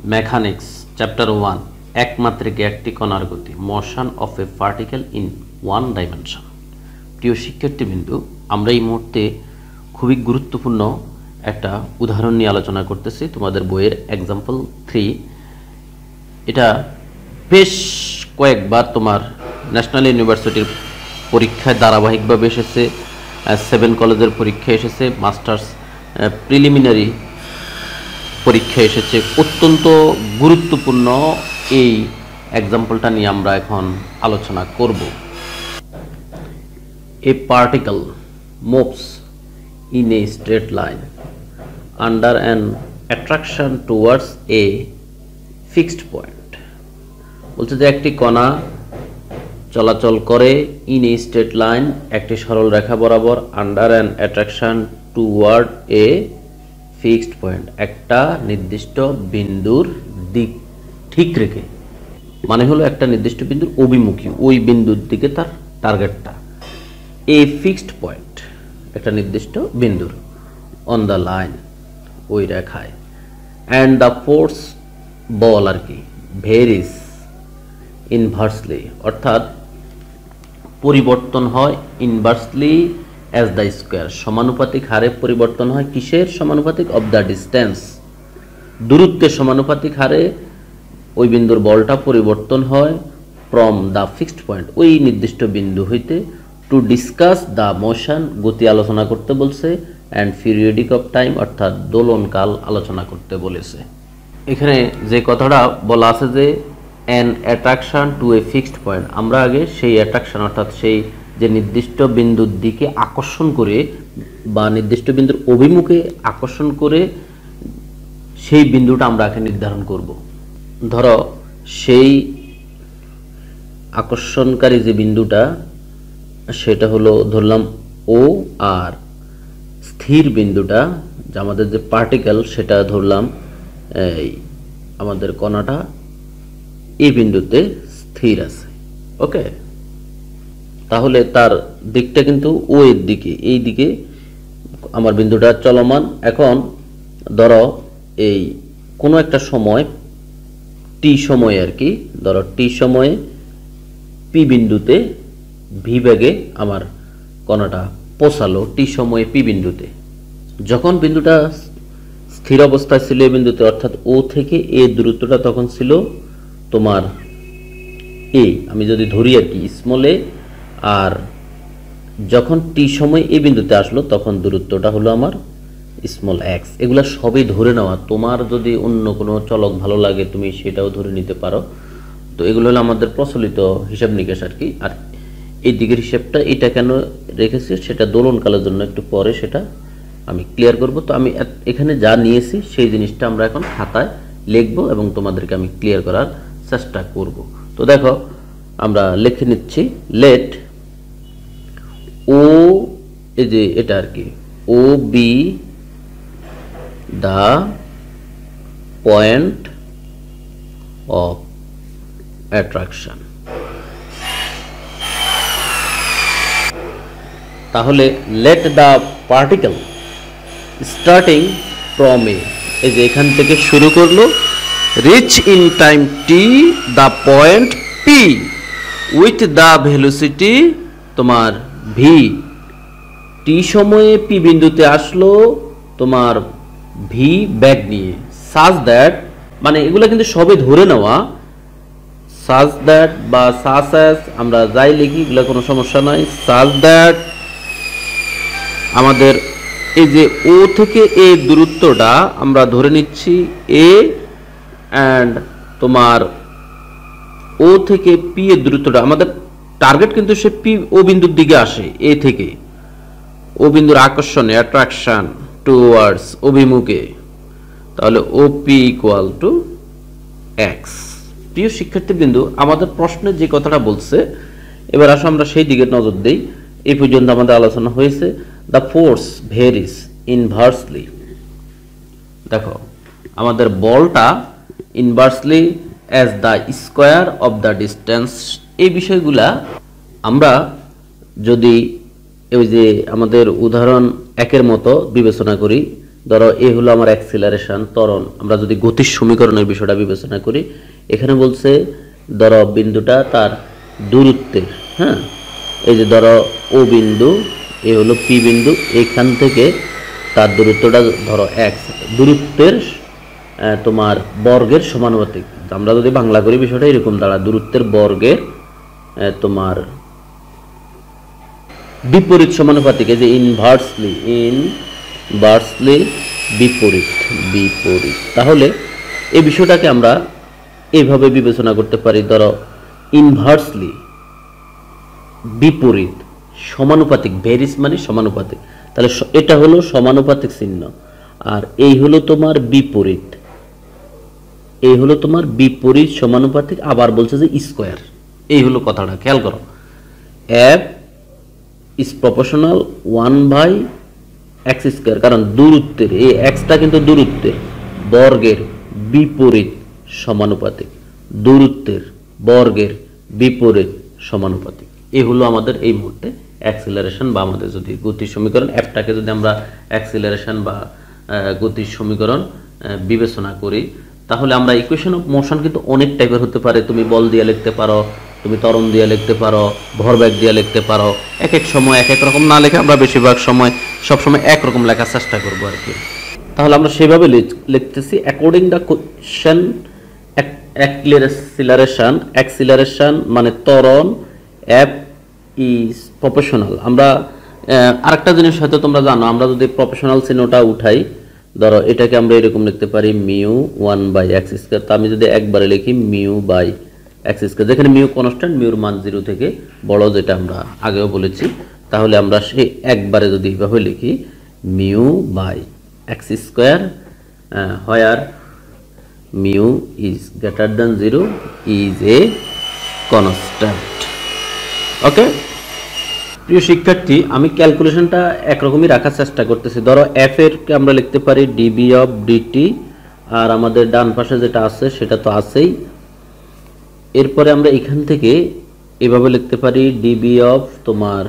Mechanics chapter 1 একমাত্রিকে একটি কণার গতি motion of A particle in one dimension. প্রিয় শিক্ষার্থীবৃন্দু, আমরা এই মুহূর্তে খুবই গুরুত্বপূর্ণ একটা উদাহরণ নিয়ে আলোচনা করতেছি। তোমাদের বইয়ের এক্সাম্পল 3, এটা বেশ কয়েকবার তোমার ন্যাশনাল ইউনিভার্সিটির পরীক্ষায় ধারাবাহিকভাবে এসেছে, 7 কলেজের পরীক্ষা এসেছে, মাস্টার্স প্রিলিমিনারি পরীক্ষা এসেছে। অত্যন্ত গুরুত্বপূর্ণ এই এক্সাম্পলটা নিয়ে আমরা এখন আলোচনা করব। A particle moves in a straight line under an attraction towards a fixed point. বলছে যে একটি কণা চলাচল করে ইন এ স্ট্রেট লাইন, একটি সরল রেখা বরাবর, under an attraction toward A fixed point, একটা নির্দিষ্ট বিন্দুর দিক ঠিক রেখে, মানে হলো একটা নির্দিষ্ট বিন্দুর অভিমুখী, ওই বিন্দুর দিকে তার টার্গেটটা। এ ফিক্সড পয়েন্ট, একটা নির্দিষ্ট বিন্দুর, অন দ্য লাইন, ওই রেখায়। অ্যান্ড দ্য ফোর্স বল আর কি ভেরিস ইনভার্সলি, অর্থাৎ পরিবর্তন হয় ইনভার্সলি অ্যাজ দ্য স্কোয়ার, সমানুপাতিক হারে পরিবর্তন হয়। কিসের সমানুপাতিক? অফ দ্য ডিস্টেন্স, দূরত্বের সমানুপাতিক হারে ওই বিন্দুর বলটা পরিবর্তন হয়। ফ্রম দ্য ফিক্সড পয়েন্ট, ওই নির্দিষ্ট বিন্দু হইতে। টু ডিসকাস দ্য মোশন, গতি আলোচনা করতে বলছে। অ্যান্ড পিরিয়ডিক অফ টাইম, অর্থাৎ দোলনকাল আলোচনা করতে বলেছে। এখানে যে কথাটা বলা আছে যে an attraction two A fixed point, আমরা আগে সেই অ্যাট্রাকশন অর্থাৎ সেই যে নির্দিষ্ট বিন্দুর দিকে আকর্ষণ করে বা নির্দিষ্ট বিন্দুর অভিমুখে আকর্ষণ করে সেই বিন্দুটা আমরা আগে নির্ধারণ করব। ধরো সেই আকর্ষণকারী যে বিন্দুটা সেটা হলো ধরলাম ও, আর স্থির বিন্দুটা যে আমাদের যে পার্টিকেল সেটা ধরলাম এই আমাদের কণাটা এই বিন্দুতে স্থির আছে। ওকে, তাহলে তার দিকটা কিন্তু ও এর দিকে, এই দিকে আমার বিন্দুটা চলমান। এখন ধরো এই কোনো একটা সময় টি সময়ে আর কি, ধরো টি সময়ে পি বিন্দুতে ভি বেগে আমার কণাটা পৌঁছালো টি সময়ে পি বিন্দুতে। যখন বিন্দুটা স্থির অবস্থায় ছিল এই বিন্দুতে, অর্থাৎ ও থেকে এ দূরত্বটা তখন ছিল তোমার এ, আমি যদি ধরি আর কি স্মল এ, আর যখন টি সময় এই বিন্দুতে আসলো তখন দূরত্বটা হলো আমার স্মল এক্স। এগুলা সবই ধরে নেওয়া, তোমার যদি অন্য কোনো চলক ভালো লাগে তুমি সেটাও ধরে নিতে পারো। তো এগুলো হলো আমাদের প্রচলিত হিসাব নিকাশ আর কি। আর এই দিকের হিসাবটা এটা কেন রেখেছি সেটা দোলনকালের জন্য একটু পরে সেটা আমি ক্লিয়ার করব। তো আমি এখানে যা নিয়েছি সেই জিনিসটা আমরা এখন খাতায় লিখবো এবং তোমাদেরকে আমি ক্লিয়ার করার চেষ্টা করব। তো দেখো আমরা লিখে নিচ্ছি, লেট ও, এই যে এটা আর কি, O be the point of attraction. তাহলে let the particle starting from A, এই যে এখান থেকে শুরু করলো, reach in time t the point P with the velocity তোমার ভি, টি সময়ে পি বিন্দুতে আসলো তোমার ভি ব্যাগ নিয়ে। সাজ দ্যাট, মানে এগুলো কিন্তু সবই ধরে নেওয়া, সাজ দ্যাট বা সাজ অ্যাজ আমরা যাই লিখি এগুলো কোনো সমস্যা নাই। সাজ দ্যাট আমাদের এই যে ও থেকে এ দূরত্বটা আমরা ধরে নিচ্ছি এ, অ্যান্ড তোমার ও থেকে পি এর দূরত্বটা আমাদের টার্গেট কিন্তু সে পি ও বিন্দুর দিকে আসে, এ থেকে ও বিন্দুর আকর্ষণে অ্যাট্রাকশন টুয়ার্ডস অভিমুখে, তাহলে O P equal to x. প্রিয় শিক্ষার্থীবৃন্দু, আমাদের প্রশ্নে যে কথাটা বলছে এবার আসো আমরা সেই দিকে নজর দেই। এই পর্যন্ত আমাদের আলোচনা হয়েছে দ্য ফোর্স ভেরিস ইনভার্সলি। দেখো আমাদের বলটা inversely as the square of the distance, এই বিষয়গুলা আমরা যদি ওই যে আমাদের উদাহরণ 1 মতো বিবেচনা করি, ধরো এ হলো আমার অ্যাক্সিলারেশন ত্বরণ। আমরা যদি গতির সমীকরণের বিষয়টা বিবেচনা করি, এখানে বলছে ধরো বিন্দুটা তার দূরত্বের, হ্যাঁ, এই যে ধরো ও বিন্দু, এ হলো পি বিন্দু, এখান থেকে তার দূরত্বটা ধরো এক্স, দূরত্বের তোমার বর্গের সমানুপাতিক। আমরা যদি বাংলা করি বিষয়টা এরকম দাঁড়া, দূরত্বের বর্গের তোমার বিপরীত সমানুপাতিক, এই যে ইনভার্সলি বিপরীত। তাহলে এই বিষয়টাকে আমরা এইভাবে বিবেচনা করতে পারি, ধরো ইনভার্সলি বিপরীত, সমানুপাতিক, ভেরিস মানে সমানুপাতিক, তাহলে এটা হলো সমানুপাতিক চিহ্ন, আর এই হলো তোমার বিপরীত, এই হলো তোমার বিপরীত সমানুপাতিক, আবার বলছে যে স্কোয়ার। এই হলো কথাটা, খেয়াল করো, F is proportional 1/x square, কারণ দূরত্বের এই এক্সটা কিন্তু দূরত্বের বর্গের বিপরীত সমানুপাতিক, দূরত্বের বর্গের বিপরীত সমানুপাতিক। এই হলো আমাদের এই মুহূর্তে অ্যাক্সিলারেশন, বা আমাদের যদি গতির সমীকরণ, এফটাকে যদি আমরা অ্যাক্সিলারেশন বা গতির সমীকরণ বিবেচনা করি, তাহলে আমরা ইকুয়েশন অফ মোশন কিন্তু অনেক টাইপের হতে পারে। তুমি বল দিয়ে লিখতে পারো, তুমি ত্বরণ দিয়ে লিখতে পারো, ভরবেগ দিয়ে লিখতে পারো। এক এক সময় এক এক রকম না লিখে আমরা বেশিরভাগ সময় সবসময় একরকম লেখার চেষ্টা করবো আর কি। তাহলে আমরা সেভাবে লিখতেছি, অ্যাকর্ডিং দ্য কোশ্চেন অ্যাক্সিলারেশন মানে ত্বরণ, এফ ইজ প্রপোর্শনাল। আমরা আরেকটা জিনিস হয়তো তোমরা জানো, আমরা যদি প্রপোর্শনাল চিহ্নটা উঠাই, ধরো এটাকে আমরা এরকম লিখতে পারি মিউ 1/x স্কয়ার। তো আমি যদি একবারে লিখি মিউ বাই এক্স স্কয়ার, যেখানে মিউ কনস্ট্যান্ট, মিউর মান 0 থেকে বড়, যেটা আমরা আগেও বলেছি, তাহলে আমরা সেই একবারে যদি এইভাবে লিখি mu by x square, where mu is greater than 0 is a constant. Okay প্রিয় শিক্ষার্থী, আমি ক্যালকুলেশনটা একরকমই রাখার চেষ্টা করতেছি। ধরো এফ এর আমরা লিখতে পারি ডিবি অফ ডিটি, আর আমাদের ডান পাশে যেটা আছে সেটা তো আছেই। এরপরে আমরা এখান থেকে এভাবে লিখতে পারি ডিবি অফ তোমার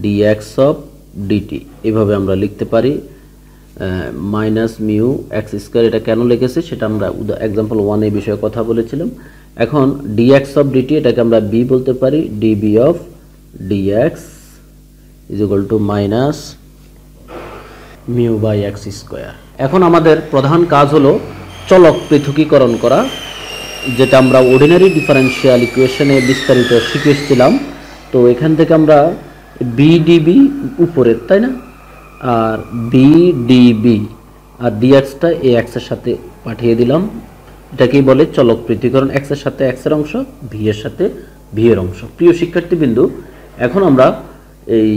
ডিএক্স অফ ডিটি, এভাবে আমরা লিখতে পারি মাইনাস মিউ এক্স স্কয়ার। এটা কেন লিখেছি সেটা আমরা এক্সাম্পল 1 এই বিষয়ে কথা বলেছিলাম। এখন ডিএক্স অফ ডিটি, এটাকে আমরা বি বলতে পারি, db of dx is equal to minus mu by x square. এখন আমাদের প্রধান কাজ হলো চলক পৃথকীকরণ করা, যেটা আমরা অর্ডিনারি ডিফারেনশিয়াল ইকুয়েশনে বিস্তারিত শিখেছিলাম। তো এখান থেকে আমরা বিডিবি উপরের, তাই না, আর বিডিবি আর ডিএক্সটা এই এক্সের সাথে পাঠিয়ে দিলাম। এটাকেই বলে চলক পৃথকীকরণ, এক্সের সাথে এক্সের অংশ, ভি এর সাথে ভি এর অংশ। প্রিয় শিক্ষার্থীবৃন্দু, এখন আমরা এই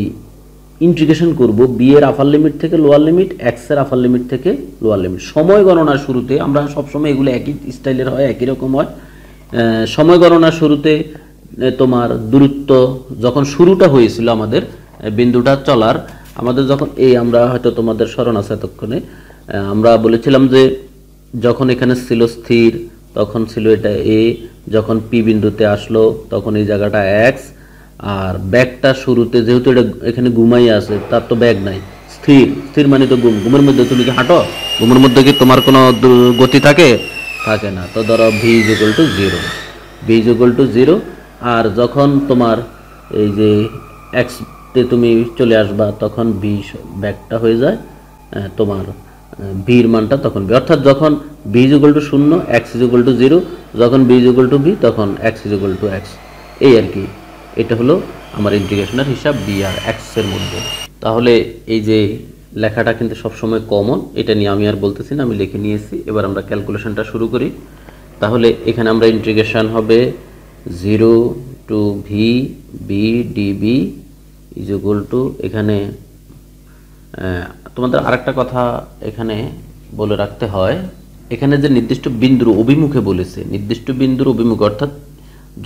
ইন্টিগ্রেশন করব বি এর আপার লিমিট থেকে লোয়ার লিমিট, এক্স এর আপার লিমিট থেকে লোয়ার লিমিট। সময় গণনার শুরুতে আমরা সবসময় এগুলো একই স্টাইলের হয়, একই রকম হয়। সময় গণনার শুরুতে তোমার দূরত্ব যখন শুরুটা হয়েছিল আমাদের বিন্দুটা চলার, আমাদের যখন এই আমরা হয়তো তোমাদের স্মরণ আছে এতক্ষণে আমরা বলেছিলাম যে যখন এখানে ছিল স্থির তখন ছিল এটা এ, যখন পি বিন্দুতে আসলো তখন এই জায়গাটা এক্স, আর ব্যাগটা শুরুতে যেহেতু এটা এখানে ঘুমাই আছে, তার তো ব্যাগ নাই, স্থির মানে তো ঘুমের মধ্যে তুমি কি হাঁটো, ঘুমের মধ্যে কি তোমার কোনো গতি থাকে না। তো ধরো ভি ইজ ইকুয়াল টু 0, আর যখন তোমার এই যে এক্স তে তুমি চলে আসবা তখন ভি ব্যাগটা হয়ে যায় তোমার ভির মানটা তখন ভি, অর্থাৎ যখন v is equal to 0, x is equal to 0, যখন v is equal to v তখন x is equal to x. এই আর কি, এটা হলো আমার ইন্টিগ্রেশনের হিসাব বি আর এক্স এর মধ্যে। তাহলে এই যে লেখাটা কিন্তু সবসময় কমন, এটা নিয়ে আমি আর বলতেছি না, আমি লিখে নিয়েছি। এবার আমরা ক্যালকুলেশনটা শুরু করি। তাহলে এখানে আমরা ইন্টিগ্রেশন হবে 0 to v b db is equal to, এখানে তোমাদের আরেকটা কথা এখানে বলে রাখতে হয়, এখানে যে নির্দিষ্ট বিন্দুর অভিমুখে বলেছে, নির্দিষ্ট বিন্দুর অভিমুখে, অর্থাৎ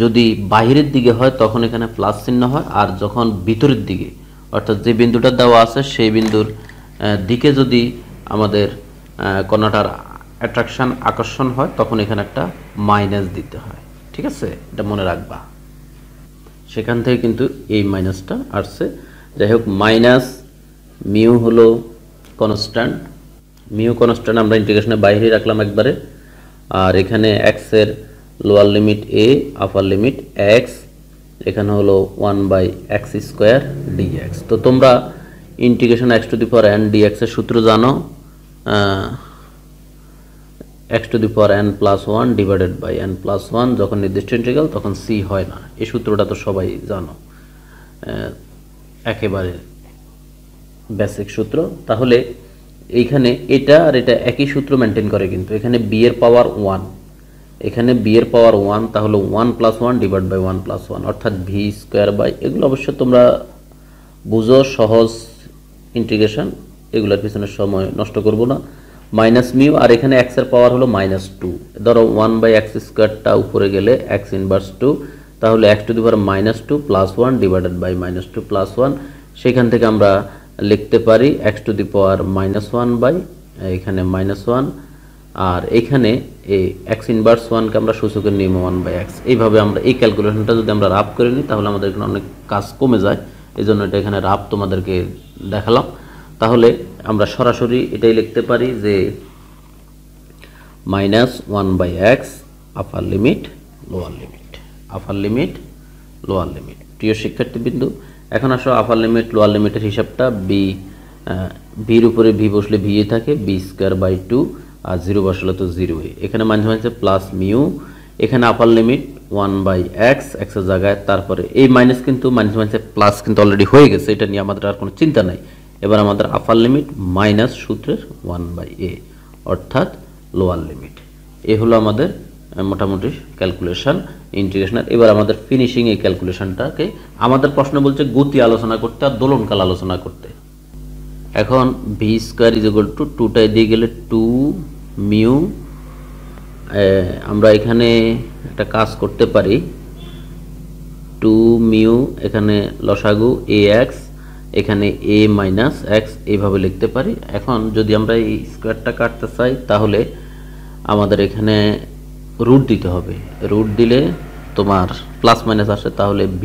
যদি বাহিরের দিকে হয় তখন এখানে প্লাস চিহ্ন হয়, আর যখন ভিতরের দিকে অর্থাৎ যে বিন্দুটা দেওয়া আছে সেই বিন্দুর দিকে যদি আমাদের কণাটার অ্যাট্রাকশন আকর্ষণ হয় তখন এখানে একটা মাইনাস দিতে হয়। ঠিক আছে, এটা মনে রাখবা, সেখান থেকে কিন্তু এই মাইনাসটা আসছে। যাই হোক মাইনাস মিউ হলো কনস্ট্যান্ট, মিউ কনস্ট্যান্ট আমরা ইন্টিগ্রেশনের বাইরে রাখলাম একবারে। আর এখানে এক্স এর লোয়ার লিমিট এ, আপার লিমিট এক্স, এখানে হলো 1/x² dx। তো তোমরা ইন্টিগ্রেশন x⁴n dx এর সূত্র জানো, x⁴n+1 ডিভাইডেড বাই n+1, যখন নির্দিষ্ট ইন্টিগ্রাল তখন c হয় না। এই সূত্রটা তো সবাই জানো, একেবারে বেসিক সূত্র। তাহলে এইখানে এটা আর এটা একই সূত্র মেনটেন করে, কিন্তু এখানে b এর পাওয়ার 1, এখানে b এর পাওয়ার 1, তাহলে 1+1 ডিভাইড বাই 1+1 অর্থাৎ v², এগুলো অবশ্য তোমরা বুঝো, সহজ ইন্টিগ্রেশন, এগুলোর পিছনে সময় নষ্ট করব না। মাইনাস মিউ, আর এখানে x এর পাওয়ার হলো -2, ধরো 1/x² উপরে গেলে x ইনভার্স 2, তাহলে x⁻² +1 ডিভাইডেড বাই -2+1, সেখান থেকে আমরা লিখতে পারি x⁻−1 বাই এখানে -1, আর এখানে এই x ইনভার্স 1 কে আমরা সূচকের নিয়ম 1/x। এইভাবে আমরা এই ক্যালকুলেশনটা যদি আমরা রাফ করে নিই তাহলে আমাদের এখানে অনেক কাজ কমে যায়, এই জন্য এটা এখানে রাফ তোমাদেরকে দেখালাম। তাহলে আমরা সরাসরি এটাই লিখতে পারি যে -1/x আপার লিমিট লোয়ার লিমিট, আপার লিমিট লোয়ার লিমিট। প্রিয় শিক্ষার্থীবৃন্দু, এখন আসো আপার লিমিট লোয়ার লিমিটের হিসাবটা। বির উপরে ভি বসলে ভি থাকে, b²/2, আর 0 বসালে তো 0, এখানে মাঝে মাঝে প্লাস মিউ, এখানে আপার লিমিট 1/x, x এর জায়গায়, তারপরে এই মাইনাস কিন্তু মাঝে মাঝে প্লাস কিন্তু অলরেডি হয়ে গেছে, এটা নিয়ে আমাদের আর কোনো চিন্তা নাই। এবার আমাদের আপার লিমিট মাইনাস সূত্রের 1/a অর্থাৎ লোয়ার লিমিট। এ হলো আমাদের মোটামুটি ক্যালকুলেশন ইন্টিগ্রেশনের। এবার আমাদের ফিনিশিং এই ক্যালকুলেশনটাকে, আমাদের প্রশ্ন বলছে গতি আলোচনা করতে আর দোলনকাল আলোচনা করতে। এখন v² 2টায় দিয়ে গেলে 2 মিউ, আমরা এখানে একটা কাজ করতে পারি, 2 মিউ এখানে লসাগু ax, এখানে a - x, এইভাবে লিখতে পারি। এখন যদি আমরা এই স্কোয়ারটা কাটতে চাই তাহলে আমাদের এখানে রুট দিতে হবে, রুট দিলে তোমার প্লাস মাইনাস আসে, তাহলে v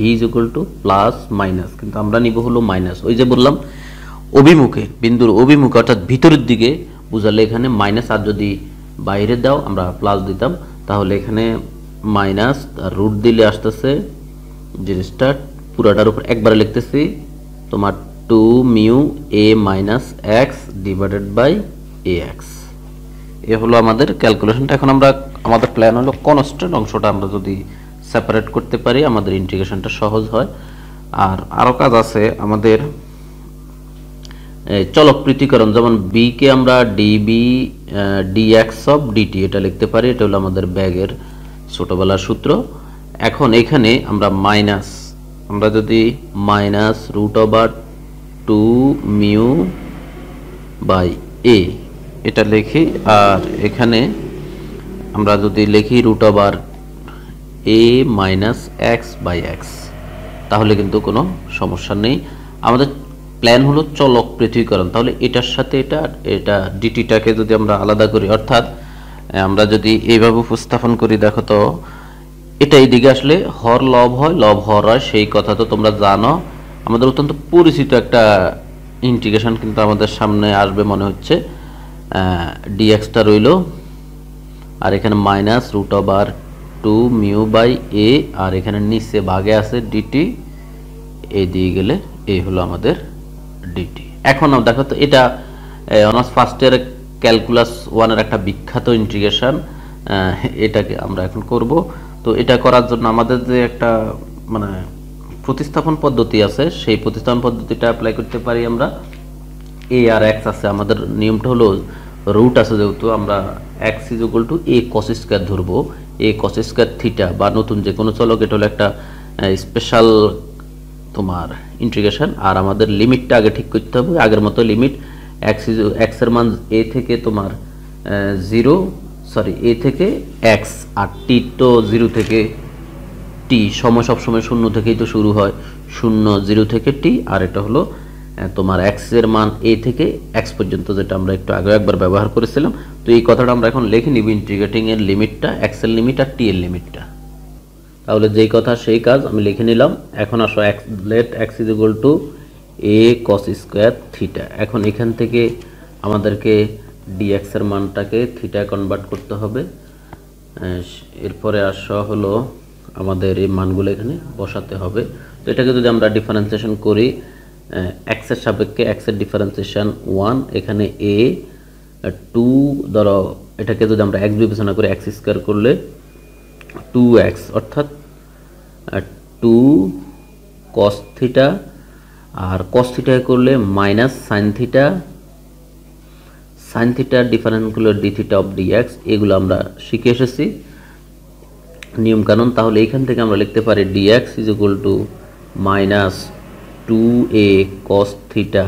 প্লাস মাইনাস, কিন্তু আমরা নিব হলো মাইনাস। ওই যে বললাম অভিমুখে, বিন্দুর অভিমুখে অর্থাৎ ভিতরের দিকে বুঝালে এখানে মাইনাস, আর যদি বাইরে দাও আমরা প্লাস দিতাম, তাহলে এখানে মাইনাস, আর রুট দিলে আসতেছে জিনিসটা পুরাটার উপর একবারে লিখতেছি তোমার 2 mu a - x divided by ax। এ হলো আমাদের ক্যালকুলেশনটা। এখন আমরা, আমাদের প্ল্যান হলো কনস্ট্যান্ট অংশটা আমরা যদি সেপারেট করতে পারি আমাদের ইন্টিগ্রেশনটা সহজ হয়। আর আরও কাজ আছে আমাদের, চলক পৃথকীকরণ, যেমন b কে আমরা db dx অফ dt এটা লিখতে পারি, এটা হলো আমাদের ব্যাগের ছোটবেলার সূত্র। এখন এখানে আমরা মাইনাস, আমরা যদি -√2 মিউ বাই a এটা লিখি, আর এখানে আমরা যদি লিখি √a - x/x, তাহলে কিন্তু কোনো সমস্যা নেই। আমাদের প্ল্যান হলো চলক পৃথকীকরণ, তাহলে এটার সাথে এটা ডিটিটাকে যদি আমরা আলাদা করি, অর্থাৎ আমরা যদি এইভাবে উপস্থাপন করি, দেখো তো এটা এইদিকে আসলে হর লব হয়, লব হর হয়, সেই কথা তো তোমরা জানো। আমাদের অত্যন্ত পরিচিত একটা ইন্টিগ্রেশন কিন্তু আমাদের সামনে আসবে মনে হচ্ছে। ডিএক্সটা রইল, আর এখানে -√2 মিউ বাই a, আর এখানে নিচে ভাগে আছে ডিটি, এই দিয়ে গেলে এই হলো আমাদের ডিটি। এখন দেখো তো এটা অনার্স ফার্স্ট ইয়ার ক্যালকুলাস 1-এর একটা বিখ্যাত ইন্টিগ্রেশন, এটাকে আমরা এখন করব। তো এটা করার জন্য আমাদের যে একটা মানে প্রতিস্থাপন পদ্ধতি আছে, সেই প্রতিস্থাপন পদ্ধতিটা অ্যাপ্লাই করতে পারি আমরা। a আর x আছে, আমাদের নিয়মটা হলো রুট আছে যেহেতু, আমরা x = a cos² ধরবো, a cos² থিটা, বা নতুন যে কোনো চলক, এটা হলো একটা স্পেশাল তোমার ইন্টিগ্রেশন। আর আমাদের লিমিটটা আগে ঠিক করতে হবে, আগের মতো লিমিট x এর মান a থেকে তোমার a থেকে x, আর t তো 0 থেকে t, সময় সবসময় 0 থেকেই তো শুরু হয়, 0 0 থেকে t, আর এটা হলো তোমার x এর মান a থেকে x পর্যন্ত, যেটা আমরা একটু আগে একবার ব্যবহার করেছিলাম। তো এই কথাটা আমরা এখন লিখে নিব, ইন্টিগ্রেটিং এর লিমিটটা, x এর লিমিট আর t এর লিমিটটা। তাহলে যেই কথা সেই কাজ আমি লিখে নিলাম। এখন আসো লেট x = এ কস স্কোয়ার থিটা। এখন এখান থেকে আমাদেরকে dx এর মানটাকে থিটা কনভার্ট করতে হবে। এরপরে আসা হলো আমাদের এই মানগুলো এখানে বসাতে হবে। তো এটাকে যদি আমরা ডিফারেন্সিয়েশন করি, এক্স এর সাপেক্ষে এক্স এর ডিফারেন্সিয়েশন 1, এখানে এ 2, ধরো এটাকে যদি আমরা এক্স বিবেচনা করি, এক্স স্কোয়ার করলে 2x, অর্থাৎ 2 কস থিটা, আর কস থিটা করলে মাইনাস সাইন থিটা, সাইন থিটার ডিফারেন্সগুলো ডি থিটা অফ ডিএক্স, এগুলো আমরা শিখে এসেছি নিয়ম কানুন। তাহলে এইখান থেকে আমরা লিখতে পারি dx is equal to minus 2a cos theta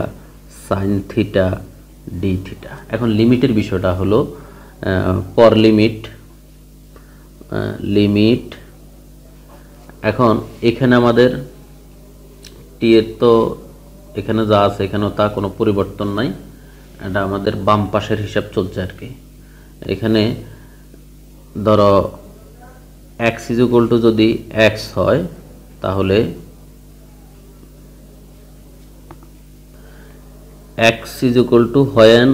sine theta d theta. এখন লিমিটের বিষয়টা হলো পর লিমিট এখন এখানে আমাদের টি এর তো এখানে যা আছে এখানেও তা কোনো পরিবর্তন নাই, এটা আমাদের বাম পাশের হিসাব চলছে আর কি। এখানে ধরো x ইজ ইকুয়াল টু যদি x হয়, তাহলে x is equal two when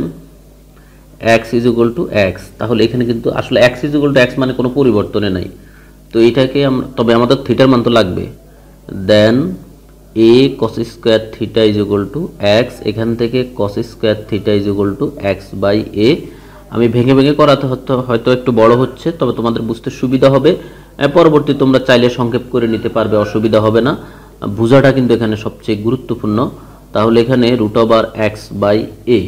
x is equal to x, তাহলে এখানে কিন্তু আসলে x is equal to x মানে কোনো পরিবর্তনে নাই। তো এটাকে আমরা, তবে আমাদের থিটার মান তো লাগবে, then a cos square theta is equal to x, এখান থেকে cos square theta is equal to x by a। আমি ভেঙে ভেঙে করাতে হয়তো একটু বড় হচ্ছে, তবে তোমাদের বুঝতে সুবিধা হবে। পরবর্তী তোমরা চাইলে সংক্ষেপ করে নিতে পারবে, অসুবিধা হবে না। বোঝাটা কিন্তু এখানে সবচেয়ে গুরুত্বপূর্ণ। তাহলে এখানে root over x by a,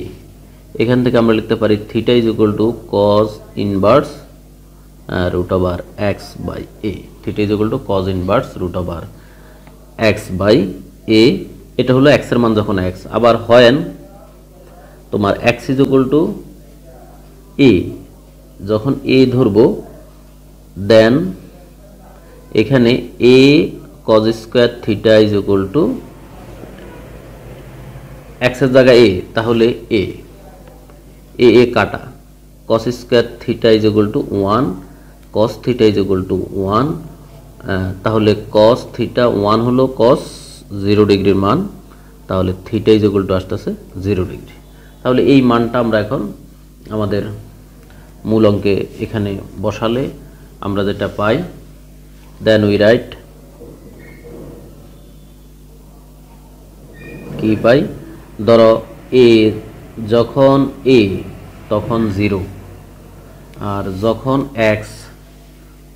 এখান থেকে আমরা লিখতে পারি theta is equal to cos inverse root over x by a. Theta is equal to cos inverse root over x by a. এটা হলো এক্স এর মান যখন এক্স। আবার হয় তোমার x is equal to a, যখন এ ধরবো, দেন এখানে a cos square theta is equal to x এর জায়গায় এ, তাহলে এ কাটা, cos square theta is equal to 1, cos theta is equal to 1, তাহলে কস থিটা 1 হলো কস 0 ডিগ্রির মান, তাহলে থিটা ইজ ইকুয়াল টু আসতেছে 0 ডিগ্রি। তাহলে এই মানটা আমরা এখন আমাদের মূল অঙ্কে এখানে বসালে আমরা যেটা পাই, দেন উই রাইট কি পাই, ধরো এ যখন এ তখন 0, আর যখন এক্স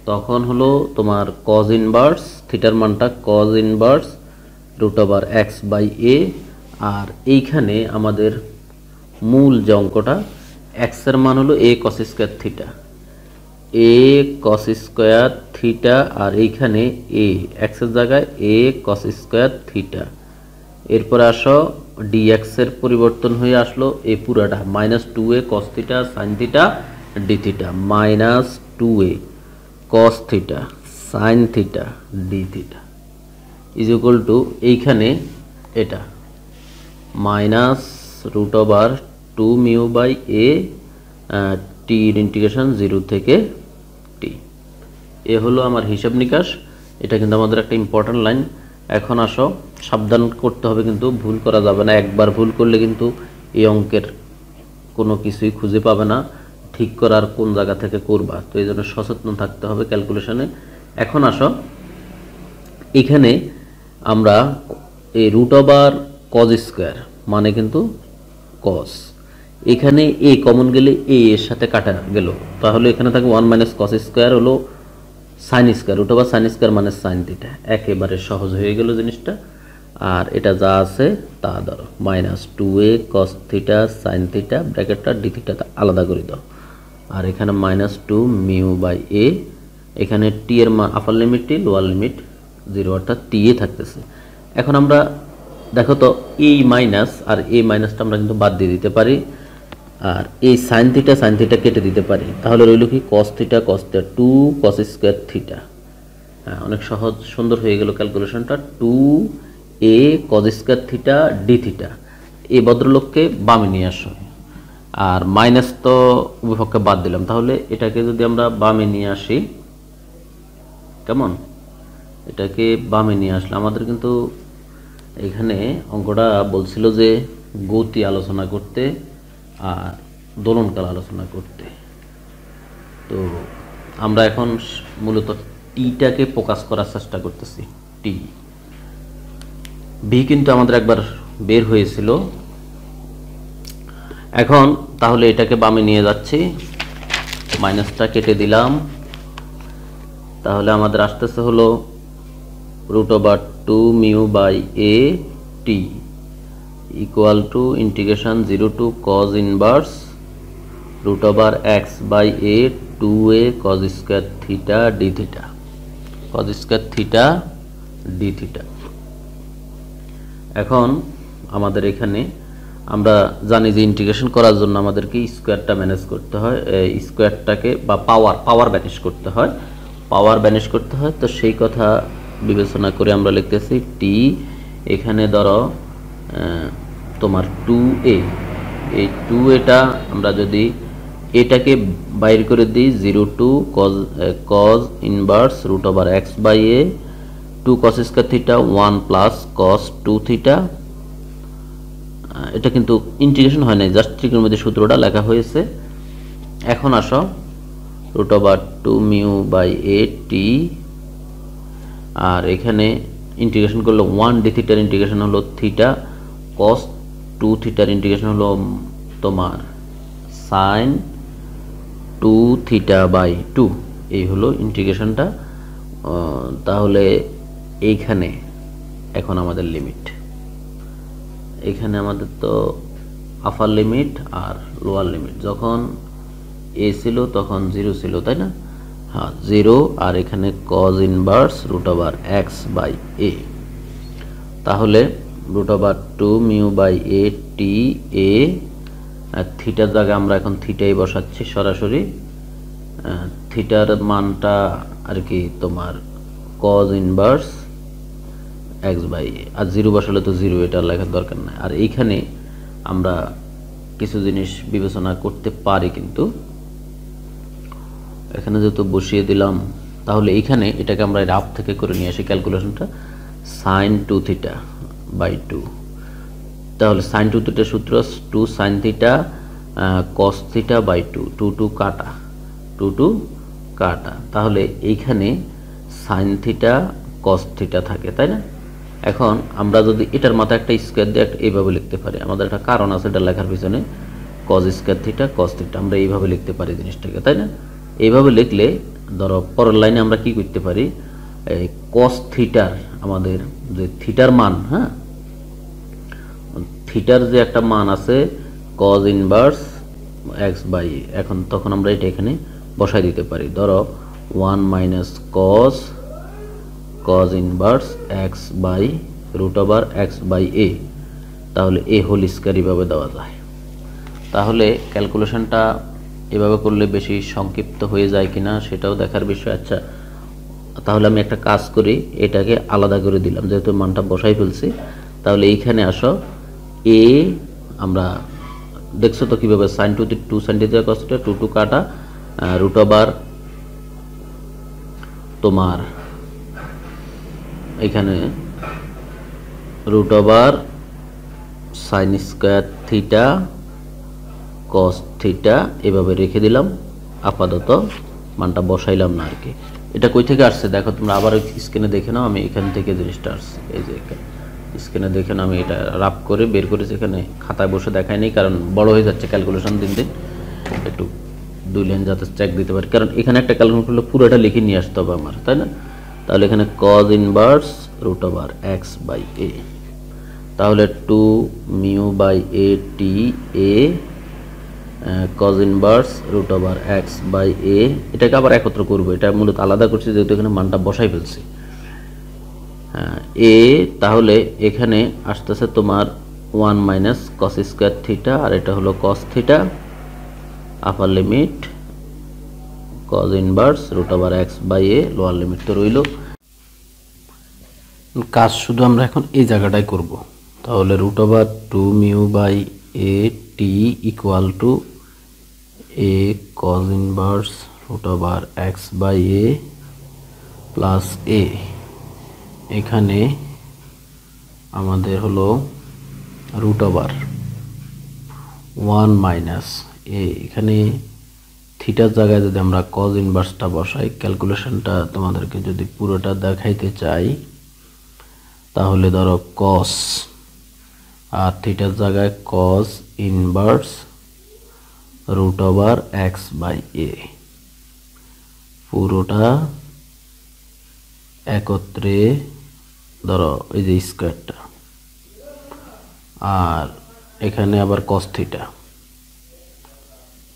তখন হলো তোমার কজ ইনভার্স, থিটার মানটা cos inverse root over x by a. আর এইখানে আমাদের মূল যে অঙ্কটা, এক্স এর মান হলো a cos square theta, a cos square theta, আর এইখানে এ এক্স এর জায়গায় এ কস স্কোয়ার থিটা। এরপর আসো ডিএক্স এর পরিবর্তন হয়ে আসলো এ পুরাটা minus 2a cos theta sine theta d theta, minus 2a cos theta sine theta d theta is equal to এইখানে এটা minus root over 2 mu by a t integration 0 থেকে টি। এ হলো আমার হিসাব নিকাশ। এটা কিন্তু আমাদের একটা ইম্পর্টেন্ট লাইন। এখন আসো, সাবধান করতে হবে, কিন্তু ভুল করা যাবে না। একবার ভুল করলে কিন্তু এই অঙ্কের কোনো কিছুই খুঁজে পাবে না, ঠিক করার কোন জায়গা থেকে করবা। তো এই জন্য সচেতন থাকতে হবে ক্যালকুলেশনে। এখন আসো, এখানে আমরা এই রুট ওভার কজ স্কোয়ার মানে কিন্তু কস, এখানে এ কমন গেলে এ এর সাথে কাটা গেল, তাহলে এখানে থাকবে 1 মাইনাস কস স্কোয়ার হলো sine square, root over sine square মানে সাইন থিটা। একেবারে সহজ হয়ে গেল জিনিসটা। আর এটা যা আছে তা ধরো minus 2a cos theta sine theta, ব্র্যাকেটটা ডি থিটা আলাদা করে দাও। আর এখানে মাইনাস 2 মিউ বাই এ, এখানে টি এর আপার লিমিট টি, লোয়ার লিমিট 0, অর্থাৎ টি এ থাকতেছে। এখন আমরা দেখো তো এই মাইনাস আর এই মাইনাসটা আমরা কিন্তু বাদ দিয়ে দিতে পারি, আর এই সাইন থিটা কেটে দিতে পারি। তাহলে রইল কি কস থিটা 2 কস স্কোয়ার থিটা। হ্যাঁ, অনেক সহজ সুন্দর হয়ে গেল ক্যালকুলেশনটা। 2a কস স্কোয়ার থিটা ডি থিটা। এই ভদ্রলোককে বামে নিয়ে আসো, আর মাইনাস তো উভয়পক্ষে বাদ দিলাম। তাহলে এটাকে যদি আমরা বামে নিয়ে আসি, কেমন, এটাকে বামে নিয়ে আসলে আমাদের কিন্তু এখানে অঙ্কটা বলছিল যে গতি আলোচনা করতে আর দোলনকাল আলোচনা করতে। তো আমরা এখন মূলত টিটাকে ফোকাস করার চেষ্টা করতেছি। টি ভি কিন্তু আমাদের একবার বের হয়েছিল। এখন তাহলে এটাকে বামে নিয়ে যাচ্ছি, মাইনাসটা কেটে দিলাম। তাহলে আমাদের আসতেছে হলো √2 mu by a t equal to integration 0 to cos inverse √x by a 2a cos square theta d theta, cos square theta d theta. এখন আমাদের এখানে আমরা জানি যে ইন্টিগ্রেশন করার জন্য আমাদেরকে স্কোয়ারটা ম্যানেজ করতে হয়, স্কোয়ারটাকে বা পাওয়ার ব্যানিশ করতে হয়, তো সেই কথা বিবেচনা করে আমরা লিখতেছি টি। এখানে ধরো তোমার 2a, এই 2a আমরা যদি এটাকে বাইর করে দিই 0 to cos inverse √x by a 2 cos square theta 1 plus cos 2 theta. এটা কিন্তু ইন্টিগ্রেশন হয় নাই, জাস্ট ত্রিকোণমিতির সূত্রটা লেখা হয়েছে। এখন আসো √2 মিউ বাই এ টি, আর এখানে ইন্টিগ্রেশন করলে 1 ডি থিটার ইন্টিগ্রেশন হলো থিটা, cos 2 থিটার ইন্টিগ্রেশন হলো তোমার sin 2 থিটা বাই 2। এই হলো ইন্টিগ্রেশনটা। তাহলে এইখানে এখন আমাদের লিমিট, এখানে আমাদের তো আপার লিমিট আর লোয়ার লিমিট, যখন এ ছিল তখন 0 ছিল, তাই না? হ্যাঁ 0, আর এখানে cos inverse √x by a. তাহলে √2 মিউ বাই এ টি এ, থিটার জায়গায় আমরা এখন থিটাই বসাচ্ছি সরাসরি। থিটার মানটা আর কি তোমার cos inverse x by a, আর 0 বসালে তো 0, এটা লেখার দরকার নাই। আর এইখানে আমরা কিছু জিনিস বিবেচনা করতে পারি, কিন্তু এখানে যেহেতু বসিয়ে দিলাম, তাহলে এইখানে এটাকে আমরা রাফ থেকে করে নিয়ে আসি ক্যালকুলেশনটা, sin 2 থিটা বাই 2। তাহলে sin 2 থিটার সূত্র 2 sin theta cos theta by 2, 2 কাটা। তাহলে এইখানে sin থিটা cos থিটা থাকে, তাই না? এখন আমরা যদি এটার মাথায় একটা স্কয়ার দিয়ে এইভাবে লিখতে পারি, আমাদের একটা কারণ আছে এটা লেখার পিছনে, cos square theta cos theta আমরা এইভাবে লিখতে পারি জিনিসটাকে, তাই না? এইভাবে লিখলে ধরো পরের লাইনে আমরা কি করতে পারি, cos থিটার আমাদের যে থিটার মান, হ্যাঁ থিটার যে একটা মান আছে cos ইনভার্স x বাই, এখন তখন আমরা এটা এখানে বসাই দিতে পারি। ধরো 1 minus cos inverse x by √x by a, তাহলে এ হোল স্কয়ার এভাবে দেওয়া যায়। তাহলে ক্যালকুলেশনটা এভাবে করলে বেশি সংক্ষিপ্ত হয়ে যায় কিনা সেটাও দেখার বিষয়। আচ্ছা, তাহলে আমি একটা কাজ করি, এটাকে আলাদা করে দিলাম, যেহেতু মানটা বসাই ফেলছি। তাহলে এইখানে আসো, এ আমরা দেখছো তো কিভাবে sin 2 sin theta cos theta 2 কাটা √ তোমার এখানে √sin square theta cos theta এভাবে রেখে দিলাম, আপাতত মানটা বসাইলাম না আর কি। এটা কই থেকে আসছে দেখো তোমরা, আবার স্ক্রিনে দেখে নাও, আমি এখান থেকে জিনিসটা আসছে, এই যে স্ক্রিনে দেখে নাও, আমি এটা রাফ করে বের করেছি, এখানে খাতায় বসে দেখাই নেই, কারণ বড় হয়ে যাচ্ছে ক্যালকুলেশন দিন দিন, একটু 2 লাইন যাতে চেক দিতে পারি, কারণ এখানে একটা ক্যালকুলেশন করলে পুরোটা লিখে নিয়ে আসতে হবে আমার, তাই না? তাহলে এখানে cos inverse √x by a, তাহলে 2 mu by a t a cos inverse √x by a, এটাকে আবার একত্র করব, এটা মূলত আলাদা করছি যেহেতু এখানে মানটা বসাই ফেলছি। এ তাহলে এখানে আসতেছে তোমার 1 মাইনাস cos স্কয়ার থিটা, আর এটা হলো cos theta, upper limit cos inverse √x by a, lower limit তো রইল। কাজ শুধু আমরা এখন এই জায়গাটাই করব। তাহলে √2 mu by a t equal to a cos inverse √x by a, plus a, এখানে আমাদের হলো রুট ওভার 1 মাইনাস এ। এখানে থিটার জায়গায় যদি আমরা কজ ইনভার্সটা বসাই, ক্যালকুলেশনটা তোমাদেরকে যদি পুরোটা দেখাইতে চাই, তাহলে ধরো কস আর থিটার জায়গায় cos inverse root over x by a, পুরোটা একত্রে ধরো এই যে স্কোয়ারটা, আর এখানে আবার কস থিটা,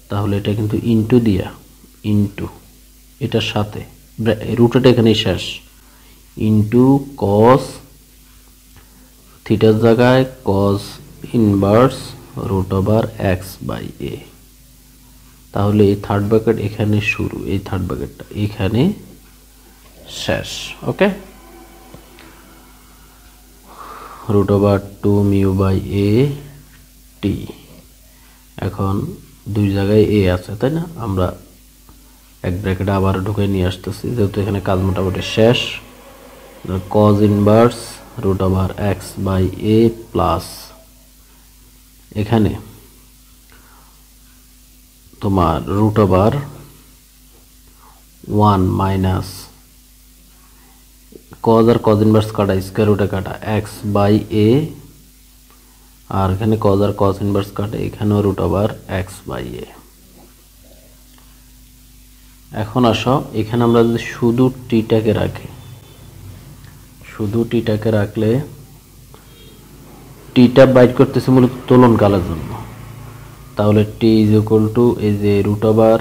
তাহলে এটা কিন্তু ইনটু দিয়া ইনটু এটার সাথে রুটটা এখানেই শেষ, ইনটু কস থিটার জায়গায় cos inverse root over x by a. তাহলে এই থার্ড ব্র্যাকেট এখানে শুরু, এই থার্ড ব্র্যাকেটটা এখানে শেষ। ওকে, root over 2 mu by a টি। এখন দুই জায়গায় এ আছে তাই না, আমরা এক ব্র্যাকেটে আবার ঢুকে নিয়ে আসতেছি, যেহেতু এখানে কাজ মোটামুটি শেষ। Cos inverse root over x by a plus এখানে তোমার রুট ওভার 1 মাইনাস কজ আর কজ ইনভার্স কাটা, স্কয়ার রুটে কাটা এক্স বাই এ, আর এখানে কজ আর কজ ইনভার্স কাটে, এখানেও রুট ওভার এক্স বাই এ। এখন আসো এখানে আমরা যদি শুধু টিটাকে রাখি, শুধু টিটাকে রাখলে টিটা বাইট করতেছে মূলত তোলন কালের জন্য, তাহলে টি ইজ ইকুয়াল টু এই যে রুট ওভার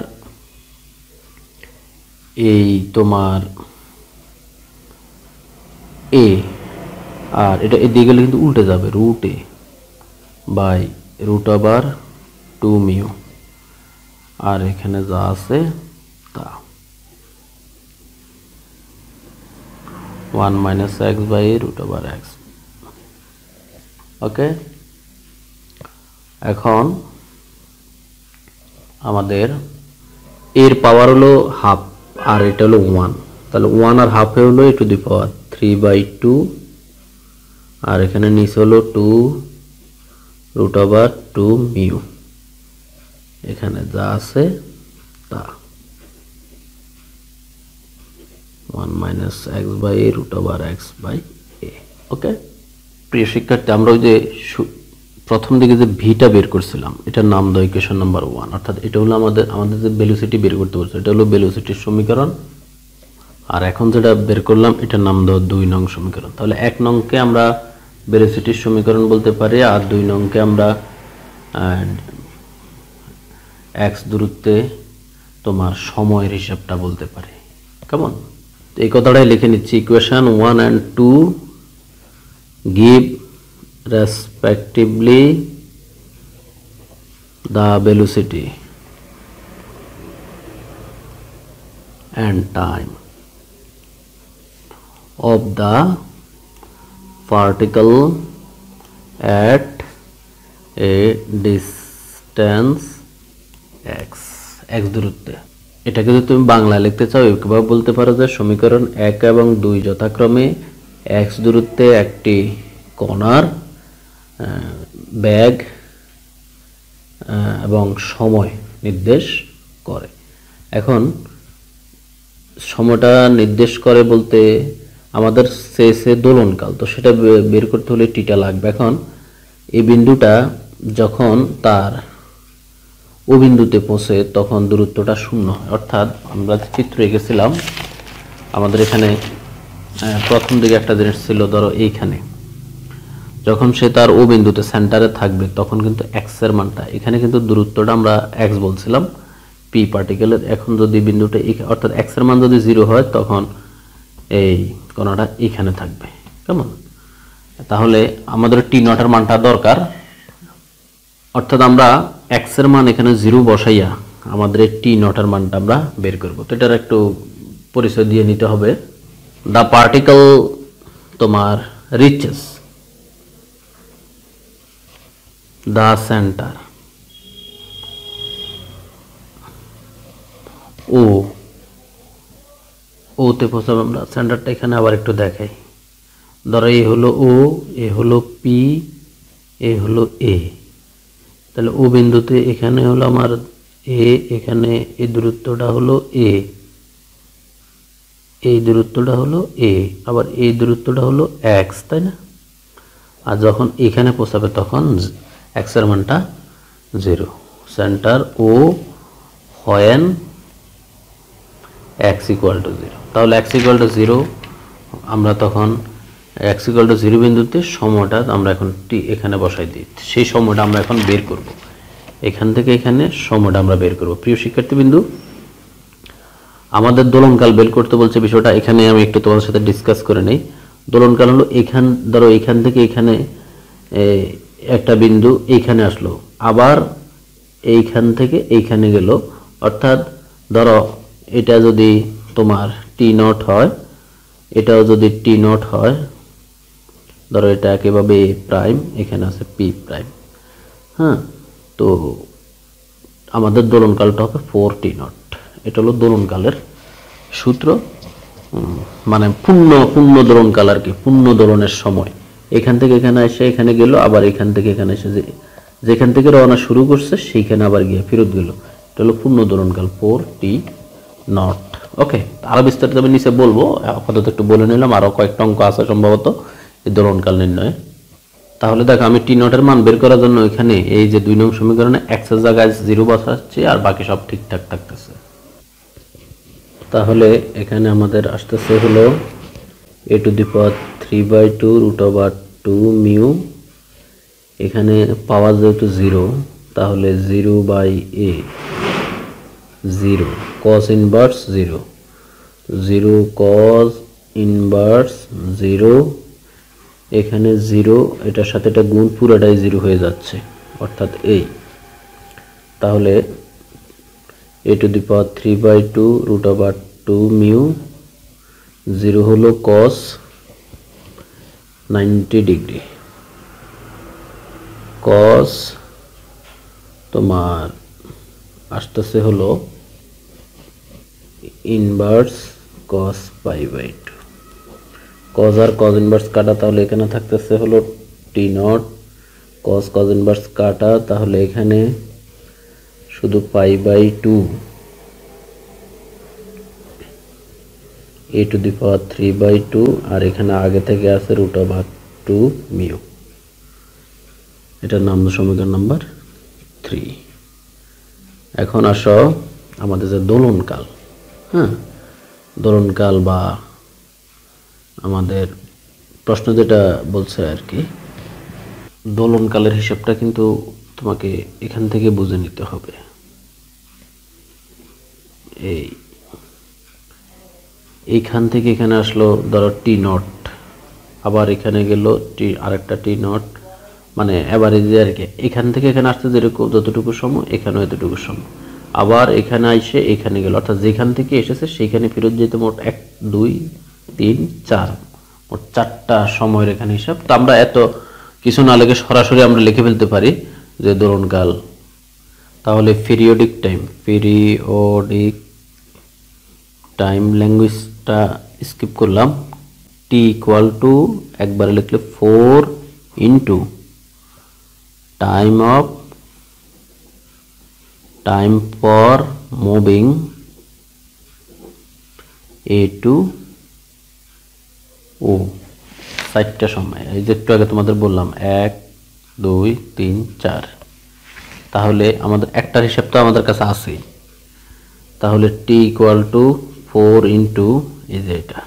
এই তোমার এ, আর এটা এদিকে গেলে কিন্তু উল্টে যাবে, root a by root over 2 mu, আর এখানে যা আছে তা 1 minus x by root over x. Okay, এখন আমাদের এর পাওয়ার হলো হাফ আর এটা হলো 1, তাহলে 1 আর হাফে হলো এ টু দি পাওয়ার 3/2, আর এখানে নিচে হলো 2 রুট ওভার 2 মিউ, এখানে যা আছে তা 1 minus x by root over x by a. Okay, প্রিয় শিক্ষার্থী, আমরা ওই যে প্রথম দিকে যে ভিটা বের করছিলাম, এটার নাম দাও ইকুয়েশন নাম্বার 1, অর্থাৎ এটা হলো আমাদের যে ভেলোসিটি বের করতে বলছে, এটা হলো ভেলোসিটির সমীকরণ। আর এখন যেটা বের করলাম এটার নাম দাও 2 নং সমীকরণ। তাহলে 1 নংকে আমরা ভেলোসিটির সমীকরণ বলতে পারি, আর 2 নংকে আমরা এক্স দূরত্বে তোমার সময়ের হিসাবটা বলতে পারি। কেমন, এই কথাটাই লিখে নিচ্ছি। Equation 1 and 2 give respectively the velocity and time of the particle at a distance x, x দূরত্বে। এটাকে যদি তুমি বাংলায় লিখতে চাও এভাবে বলতে পারো যে সমীকরণ 1 এবং 2 যথাক্রমে x দূরত্বে একটি কণার বেগ এবং সময় নির্দেশ করে। এখন সময়টা নির্দেশ করে বলতে আমাদের শেষে দোলনকাল, তো সেটা বের করতে হলে টিটা লাগবে। এখন এই বিন্দুটা যখন তার ও বিন্দুতে পৌঁছে তখন দূরত্বটা শূন্য হয়, অর্থাৎ আমরা চিত্র এঁকেছিলাম আমাদের এখানে প্রথম দিকে একটা জিনিস ছিল, ধরো এইখানে যখন সে তার ও বিন্দুতে সেন্টারে থাকবে তখন কিন্তু এক্স এর মানটা, এখানে কিন্তু দূরত্বটা আমরা এক্স বলছিলাম পি পার্টিকেলের। এখন যদি বিন্দুটা অর্থাৎ এক্স এর মান যদি 0 হয় তখন এই কোণাটা এখানে থাকবে। কেমন, তাহলে আমাদের টি নটের মানটা দরকার, অর্থাৎ আমরা এক্স এর মান এখানে 0 বসাইয়া আমাদের টি নটের মানটা আমরা বের করব। তো এটার একটু পরিচয় দিয়ে নিতে হবে। দ্য পার্টিকেল তোমার রিচেস দ্য সেন্টার ওতে পৌঁছাবে, আমরা সেন্টারটা এখানে আবার একটু দেখাই, ধরো এই হলো ও, এ হলো পি, এ হলো এ। তাহলে ও বিন্দুতে এখানে হলো আমার এ, এখানে এই দূরত্বটা হলো এ, এই দূরত্বটা হলো এ, আবার এই দূরত্বটা হলো এক্স, তাই না? আর যখন এখানে পৌঁছাবে তখন এক্স এর মানটা 0। Centre O when x equal to 0। তাহলে এক্স ইকুয়াল টু 0 আমরা তখন এক্স ইকুয়াল টু 0 বিন্দুতে সময়টা আমরা এখন টি এখানে বসাই দিই। সেই সময়টা আমরা এখন বের করব। এখান থেকে এখানে সময়টা আমরা বের করব। প্রিয় শিক্ষার্থীবৃন্দু, আমাদের দোলনকাল বের করতে বলছে, বিষয়টা এখানে আমি একটু তোমাদের সাথে ডিসকাস করে নেই। দোলনকাল হলো ধরো এখান থেকে এখানে একটা বিন্দু এইখানে আসলো, আবার এইখান থেকে এইখানে গেল, অর্থাৎ ধরো এটা যদি তোমার টি নট হয়, এটাও যদি টি নট হয়, ধরো এটা একেভাবে এ প্রাইম, এখানে আছে পি প্রাইম। হ্যাঁ, তো আমাদের দোলনকালটা হবে 4t নট। এটা হলো দোলনকালের সূত্র, মানে পূর্ণ দোলনকাল আর কি, পূর্ণ দোলনের সময়। এখান থেকে এখানে এসে এখানে গেল, আবার এখান থেকে এখানে এসে যেখান থেকে রওনা শুরু করছে সেইখানে আবার গিয়ে ফেরত গেল। এটা হলো পূর্ণ দোলনকাল 4t নট। ওকে, আরো বিস্তারিত আমি নিচে বলবো, আপাতত একটু বলে নিলাম। আরো কয়েকটা অঙ্ক আছে সম্ভবত এই দোলনকাল নির্ণয়ে। তাহলে দেখো, আমি টি নটের মান বের করার জন্য এখানে এই যে 2 নং সমীকরণে এক্স এর জায়গায় 0 বসাচ্ছি, আর বাকি সব ঠিকঠাক থাকতেছে। তাহলে এখানে আমাদের আসতেছে হলো a to the power 3/2 √2 mu. এখানে পাওয়ার যেহেতু 0, তাহলে 0/a 0 cos inverse 0, 0 cos inverse 0। এখানে 0, এটার সাথে এটা গুণ, পুরোটাই 0 হয়ে যাচ্ছে, অর্থাৎ এই। তাহলে a to the power 3/2 √2 mu, 0 হলো cos 90 ডিগ্রি, cos তোমার আসতেছে হলো ইনভার্স cos π/2। cos আর cos ইনভার্স কাটা, তাহলে এখানে থাকতেছে হলো টি নট, cos ইনভার্স কাটা, তাহলে এখানে শুধু π/2 a টু দি পাওয়ার 3/2, আর এখানে আগে থেকে আছে √2 মিউ। এটার নাম সমীকরণ নাম্বার 3। এখন আসো আমাদের যে দোলনকাল, হ্যাঁ, দোলনকাল বা আমাদের প্রশ্ন যেটা বলছে আর কি, দোলনকালের হিসাবটা কিন্তু তোমাকে এখান থেকে বুঝে নিতে হবে। এইখান থেকে এখানে আসলো ধরো টি নট, আবার এখানে গেল টি, আরেকটা টি নট, মানে এভারেজে আর কি। এখান থেকে এখানে আসতে যেরকম যতটুকু সময়, এখানেও এতটুকু সময়, আবার এখানে এসে এখানে গেল, অর্থাৎ যেখান থেকে এসেছে সেইখানে ফেরত যেতে মোট 1 2 3 4, মোট 4টা সময়ের এখানে হিসাব। তো আমরা এত কিছু না লিখে সরাসরি আমরা লিখে ফেলতে পারি যে দোলনকাল। তাহলে পিরিয়ডিক টাইম ল্যাঙ্গুয়েজটা স্কিপ করলাম। টি ইকুয়াল টু একবারে লিখলে 4 into time for moving A to O, 4টা সময়। এই যে একটু আগে তোমাদের বললাম 1 2 3 4। তাহলে আমাদের একটার হিসাব তো আমাদের কাছে আছেই। তাহলে টি ইকুয়াল টু 4 ইন্টু এই যে এটা,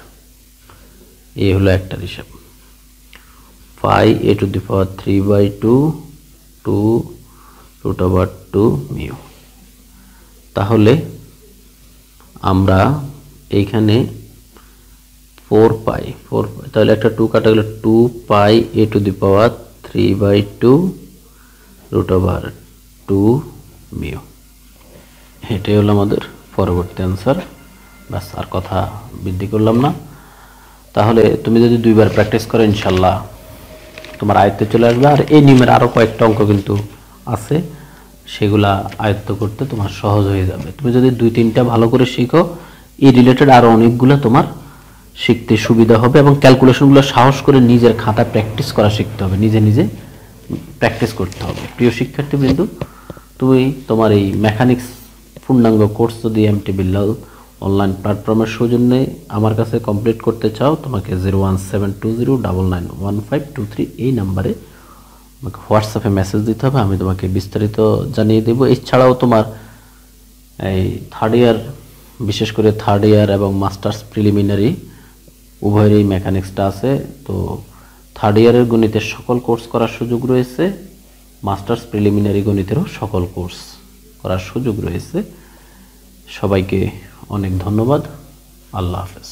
এই হলো একটার হিসাব, 5 a to the power 3/2 √2 mu. তাহলে আমরা এইখানে 4 পাই, তাহলে একটা 2 কাটা গেলে 2 পাই a to the power 3/2 √2 mu. এটাই হলো আমাদের পরবর্তী অ্যান্সার। বাস, আর কথা বৃদ্ধি করলাম না। তাহলে তুমি যদি 2বার প্র্যাকটিস করো, ইনশাল্লাহ তোমার আয়ত্তে চলে আসবে। আর এই নিয়মের আরও কয়েকটা অঙ্ক কিন্তু আছে, সেগুলা আয়ত্ত করতে তোমার সহজ হয়ে যাবে। তুমি যদি 2-3টা ভালো করে শিখো, এই রিলেটেড আরও অনেকগুলো তোমার শিখতে সুবিধা হবে এবং ক্যালকুলেশনগুলো সাহস করে নিজের খাতা প্র্যাকটিস করা শিখতে হবে, নিজে নিজে প্র্যাকটিস করতে হবে। প্রিয় শিক্ষার্থীবৃন্দ, তুমি তোমার এই মেকানিক্স পূর্ণাঙ্গ কোর্স যদি এমটি বিল্লাল অনলাইন প্ল্যাটফর্মের সৌজন্যে আমার কাছে কমপ্লিট করতে চাও, তোমাকে 01720991523 এই নাম্বারে আমাকে হোয়াটসঅ্যাপে মেসেজ দিতে হবে, আমি তোমাকে বিস্তারিত জানিয়ে দেবো। এছাড়াও তোমার এই থার্ড ইয়ার, বিশেষ করে থার্ড ইয়ার এবং মাস্টার্স প্রিলিমিনারি উভয়েরই মেকানিক্সটা আছে। তো থার্ড ইয়ারের গণিতের সকল কোর্স করার সুযোগ রয়েছে, মাস্টার্স প্রিলিমিনারি গণিতেরও সকল কোর্স করার সুযোগ রয়েছে। সবাইকে অনেক ধন্যবাদ। আল্লাহ হাফেজ।